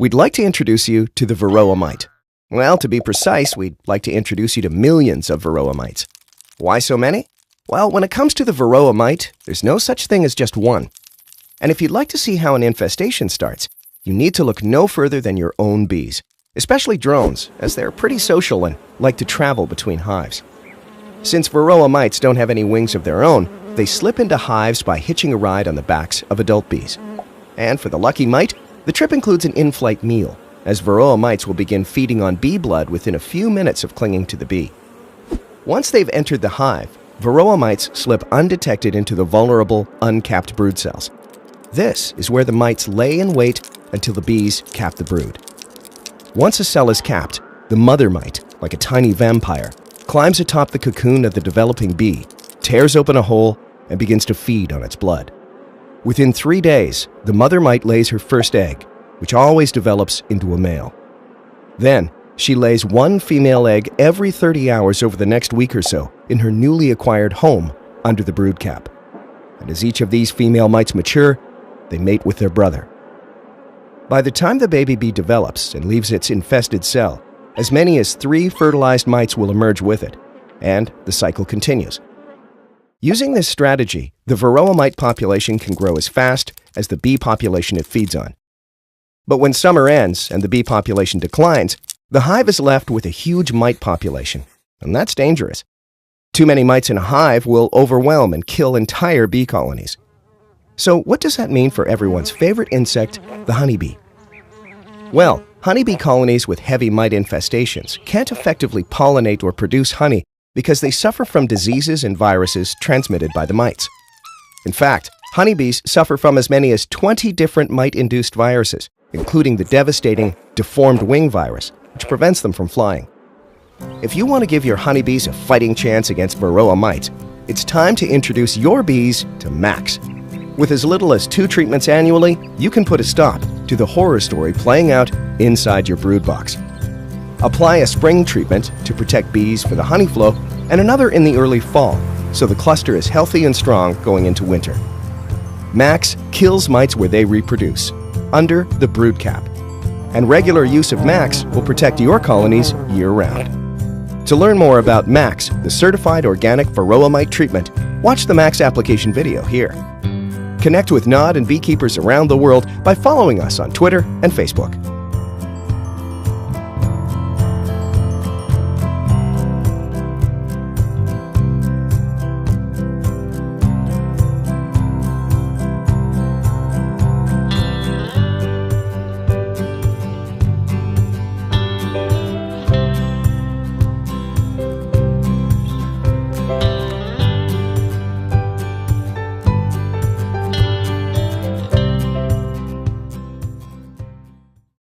We'd like to introduce you to the varroa mite. Well, to be precise, we'd like to introduce you to millions of varroa mites. Why so many? Well, when it comes to the varroa mite, there's no such thing as just one. And if you'd like to see how an infestation starts, you need to look no further than your own bees, especially drones, as they're pretty social and like to travel between hives. Since varroa mites don't have any wings of their own, they slip into hives by hitching a ride on the backs of adult bees. And for the lucky mite, the trip includes an in-flight meal, as varroa mites will begin feeding on bee blood within a few minutes of clinging to the bee. Once they've entered the hive, varroa mites slip undetected into the vulnerable, uncapped brood cells. This is where the mites lay in wait until the bees cap the brood. Once a cell is capped, the mother mite, like a tiny vampire, climbs atop the cocoon of the developing bee, tears open a hole, and begins to feed on its blood. Within 3 days, the mother mite lays her first egg, which always develops into a male. Then, she lays one female egg every 30 hours over the next week or so in her newly acquired home under the brood cap. And as each of these female mites mature, they mate with their brother. By the time the baby bee develops and leaves its infested cell, as many as 3 fertilized mites will emerge with it, and the cycle continues. Using this strategy, the varroa mite population can grow as fast as the bee population it feeds on. But when summer ends and the bee population declines, the hive is left with a huge mite population, and that's dangerous. Too many mites in a hive will overwhelm and kill entire bee colonies. So what does that mean for everyone's favorite insect, the honeybee? Well, honeybee colonies with heavy mite infestations can't effectively pollinate or produce honey because they suffer from diseases and viruses transmitted by the mites. In fact, honeybees suffer from as many as 20 different mite-induced viruses, including the devastating deformed wing virus, which prevents them from flying. If you want to give your honeybees a fighting chance against varroa mites, it's time to introduce your bees to Max. With as little as 2 treatments annually, you can put a stop to the horror story playing out inside your brood box. Apply a spring treatment to protect bees for the honey flow and another in the early fall, so the cluster is healthy and strong going into winter. Max kills mites where they reproduce, under the brood cap. And regular use of Max will protect your colonies year-round. To learn more about Max, the certified organic varroa mite treatment, watch the Max application video here. Connect with Nod and beekeepers around the world by following us on Twitter and Facebook.